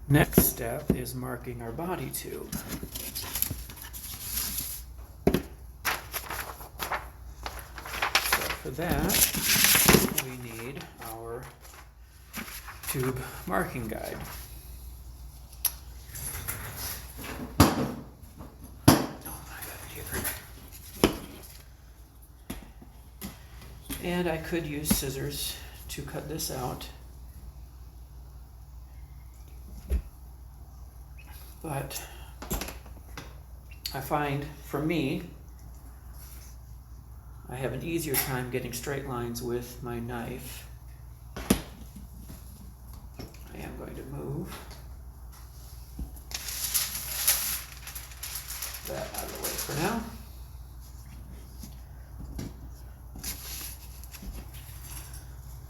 Next step is marking our body tube. So for that, we need our tube marking guide. And I could use scissors to cut this out, but I find, for me, I have an easier time getting straight lines with my knife. I am going to move that out of the way for now.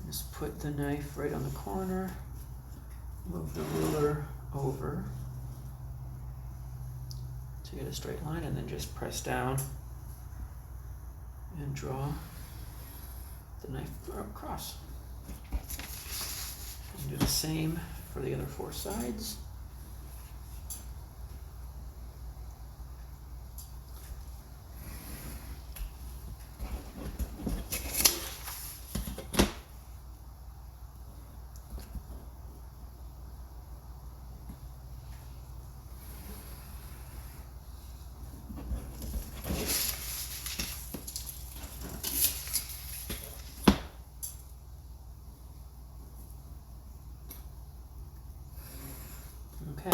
Just put the knife right on the corner, move the ruler over to get a straight line, and then just press down and draw the knife across. And do the same for the other four sides. Okay.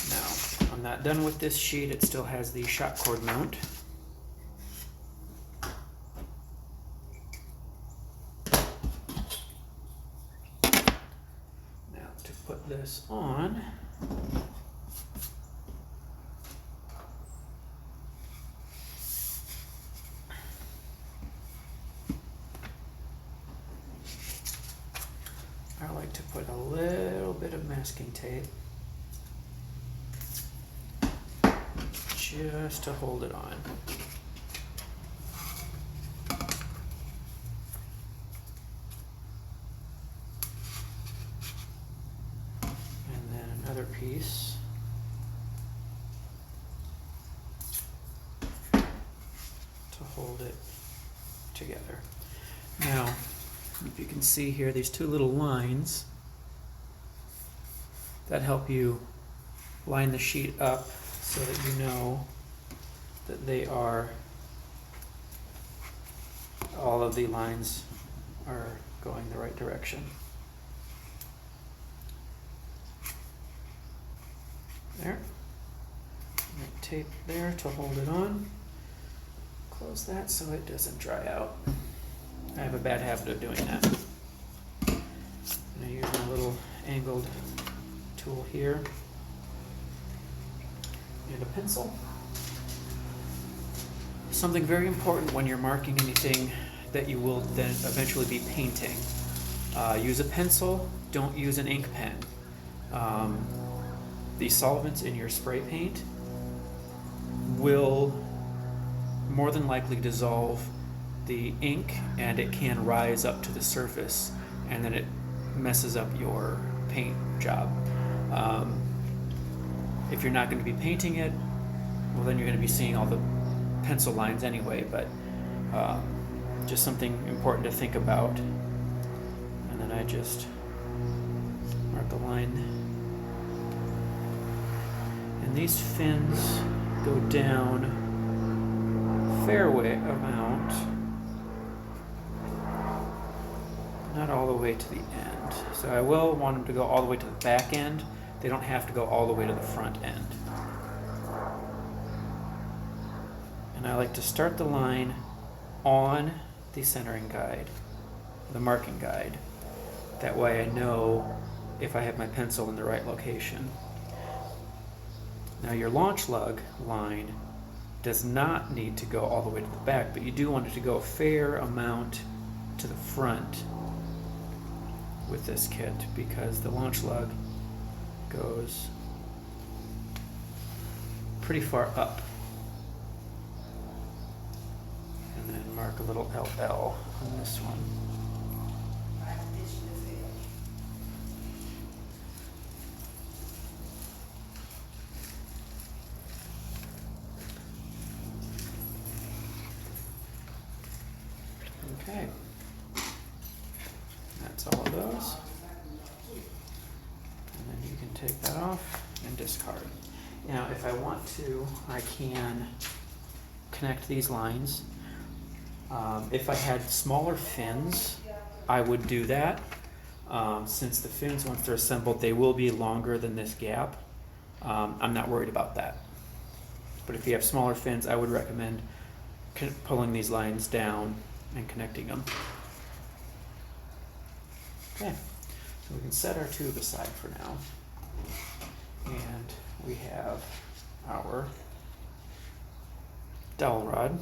Now, I'm not done with this sheet. It still has the shock cord mount. Now, to put this on, I like to put a little bit of masking tape just to hold it on. And then another piece to hold it together. Now, if you can see here, these two little lines that help you line the sheet up so that you know that they are, all of the lines are going the right direction. There. And tape there to hold it on. Close that so it doesn't dry out. I have a bad habit of doing that. And I use my little angled tool here and a pencil. Something very important when you're marking anything that you will then eventually be painting. Use a pencil, don't use an ink pen. The solvents in your spray paint will more than likely dissolve the ink, and it can rise up to the surface, and then it messes up your paint job. If you're not going to be painting it, well, then you're going to be seeing all the pencil lines anyway, but just something important to think about. And then I just mark a line. And these fins go down a fair way amount, not all the way to the end. So I will want them to go all the way to the back end. They don't have to go all the way to the front end. And I like to start the line on the centering guide, the marking guide. That way I know if I have my pencil in the right location. Now your launch lug line does not need to go all the way to the back, but you do want it to go a fair amount to the front with this kit, because the launch lug goes pretty far up. And then mark a little LL on this one. Okay. That's all of those. And then you can take that off and discard. Now, if I want to, I can connect these lines. If I had smaller fins, I would do that. Since the fins, once they're assembled, they will be longer than this gap. I'm not worried about that. But if you have smaller fins, I would recommend pulling these lines down and connecting them. Okay, so we can set our tube aside for now. And we have our dowel rod.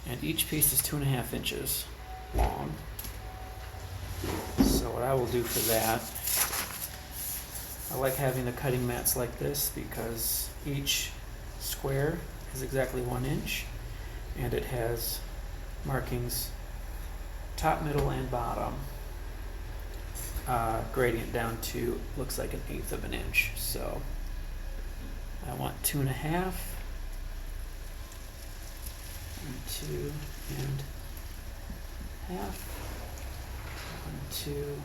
And each piece is 2.5 inches long. So what I will do for that, I like having the cutting mats like this because each square is exactly 1 inch and it has markings top, middle, and bottom, gradient down to looks like 1/8 of an inch. So I want 2.5 and 2.5, 1, 2.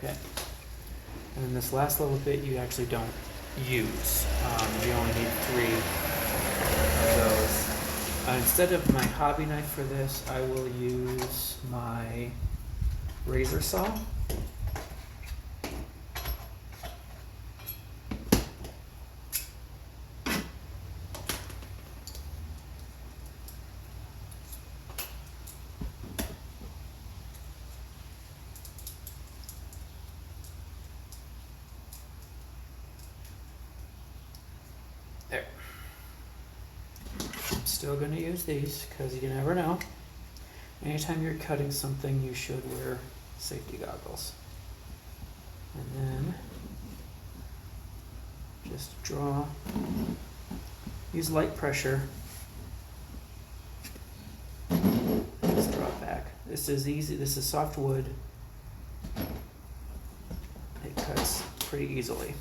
Okay, and then this last little bit you actually don't use. You only need 3 of those. Instead of my hobby knife for this, I will use my razor saw. There. I'm still going to use these because you never know. Anytime you're cutting something, you should wear safety goggles. And then just draw, use light pressure. Just draw it back. This is easy. This is soft wood. It cuts pretty easily.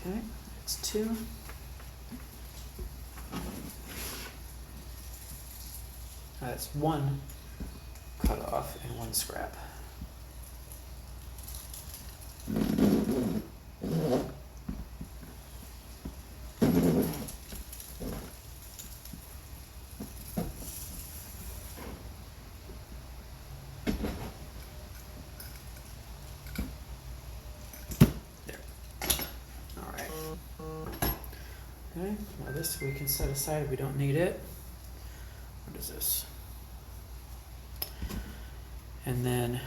Okay, that's 2. That's 1 cut off and 1 scrap. Okay, now this we can set aside if we don't need it. What is this? And then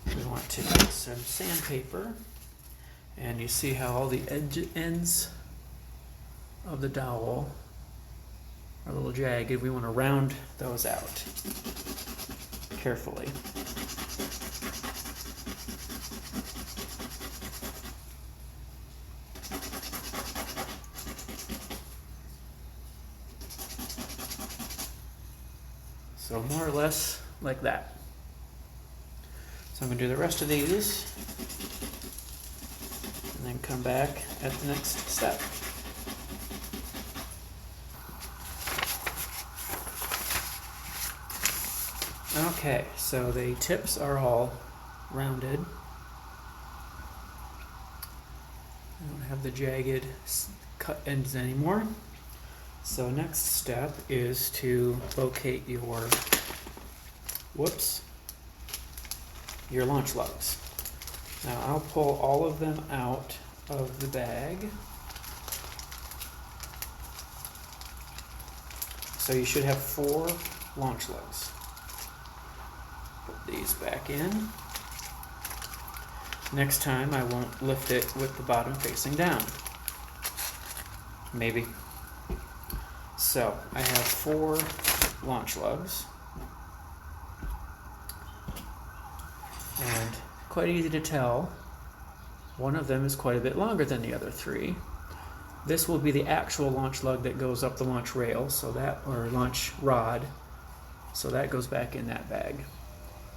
we want to get some sandpaper. And you see how all the ends of the dowel are a little jagged. We want to round those out carefully. So more or less like that. So I'm going to do the rest of these and then come back at the next step. Okay, so the tips are all rounded. I don't have the jagged cut ends anymore. So next step is to locate your, your launch lugs. Now I'll pull all of them out of the bag. So you should have 4 launch lugs. Put these back in. Next time I won't lift it with the bottom facing down. Maybe. So I have 4 launch lugs. And quite easy to tell, one of them is quite a bit longer than the other 3. This will be the actual launch lug that goes up the launch rail, so that, or launch rod, so that goes back in that bag.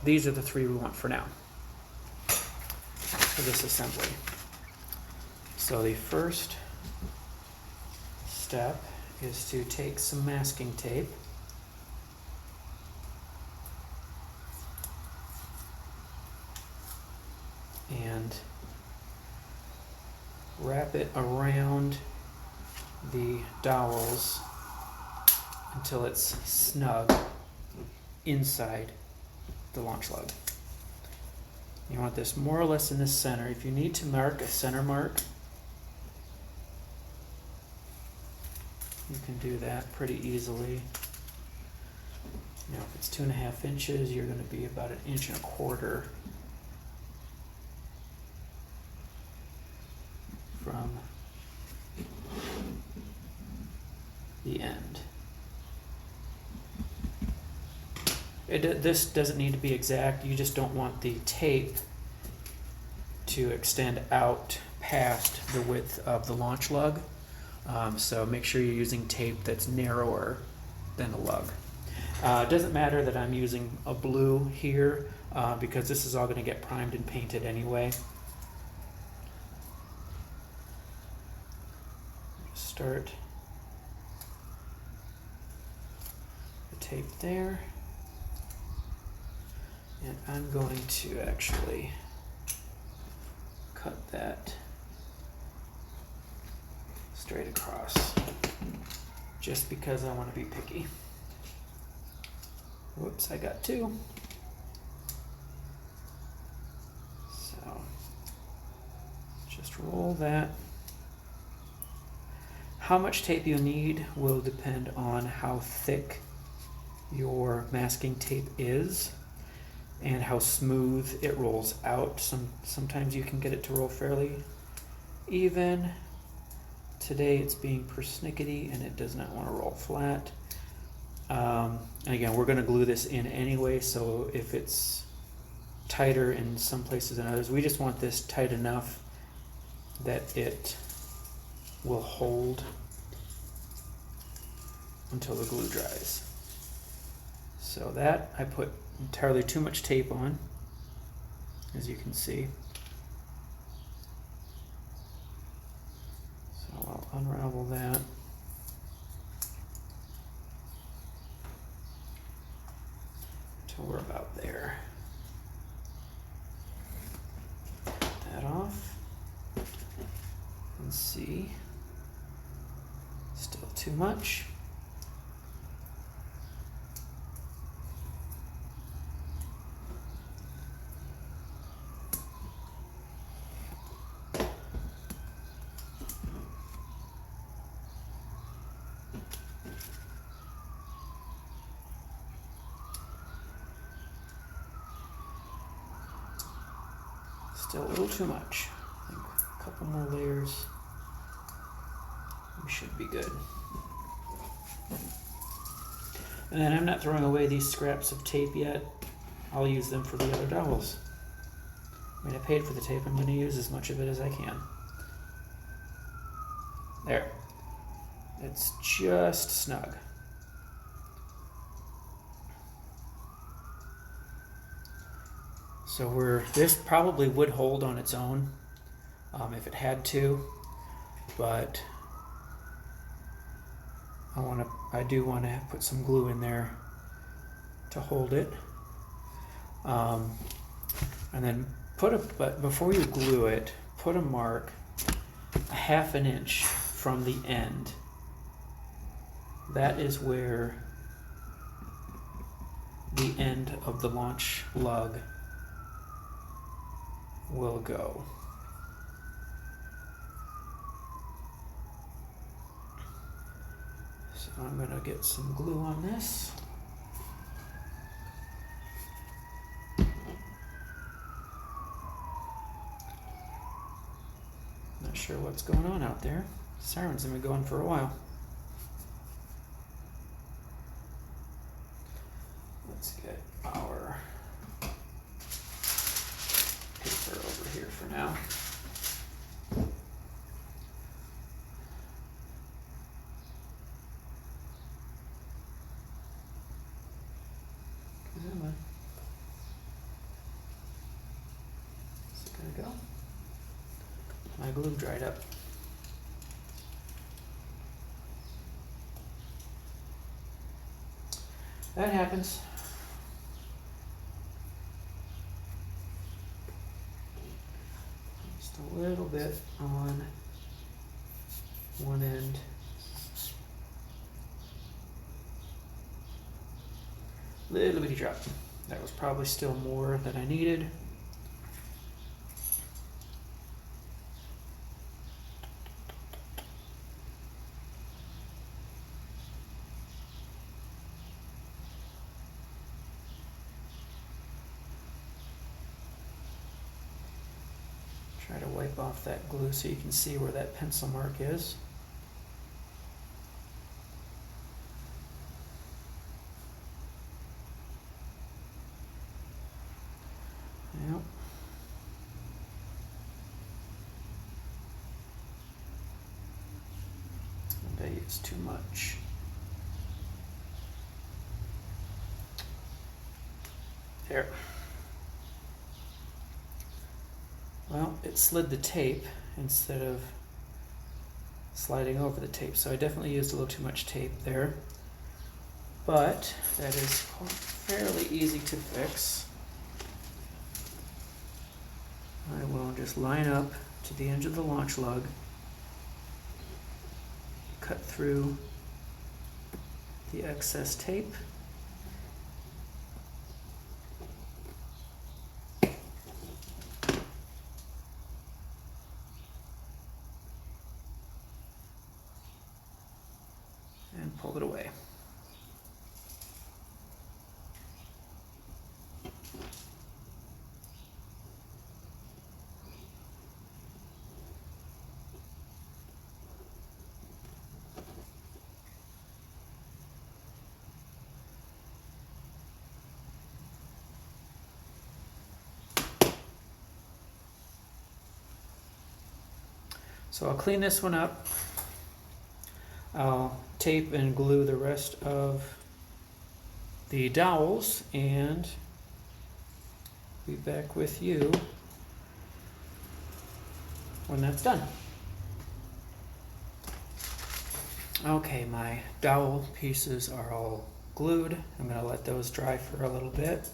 These are the 3 we want for now, for this assembly. So the first step is to take some masking tape and wrap it around the dowels until it's snug inside the launch lug. You want this more or less in the center. If you need to mark a center mark, you can do that pretty easily. Now if it's 2.5 inches, you're going to be about 1.25 inches from the end. This doesn't need to be exact, you just don't want the tape to extend out past the width of the launch lug. So make sure you're using tape that's narrower than the lug. It doesn't matter that I'm using a blue here because this is all going to get primed and painted anyway. Start the tape there, and I'm going to actually cut that straight across just because I want to be picky. Whoops, I got 2. So just roll that. How much tape you need will depend on how thick your masking tape is and how smooth it rolls out. Sometimes you can get it to roll fairly even. Today it's being persnickety and it does not want to roll flat. And again, we're going to glue this in anyway, so if it's tighter in some places than others, we just want this tight enough that it will hold until the glue dries. So that I put entirely too much tape on, as you can see. So I'll unravel that. Until we're about there. Cut that off. And see. Still too much. Still a little too much. I think a couple more layers. We should be good. And then I'm not throwing away these scraps of tape yet. I'll use them for the other dowels. I mean, I paid for the tape. I'm going to use as much of it as I can. There. It's just snug. So this probably would hold on its own if it had to, but I do want to put some glue in there to hold it. And then but before you glue it, put a mark 1/2 inch from the end. That is where the end of the launch lug will go. So So I'm gonna get some glue on this. Not sure what's going on out there. Sirens have been going for a while. Let's get our paper over here for now. Come on. Is it gonna go? My glue dried up. That happens. Just a little bit on one end. Little bitty drop. That was probably still more than I needed. Try to wipe off that glue so you can see where that pencil mark is. Yep. I bet it's too much. There. Well, it slid the tape instead of sliding over the tape, so I definitely used a little too much tape there. But that is fairly easy to fix. I will just line up to the edge of the launch lug, cut through the excess tape, and pull it away. So I'll clean this one up. I'll tape and glue the rest of the dowels and be back with you when that's done. Okay, my dowel pieces are all glued. I'm going to let those dry for a little bit.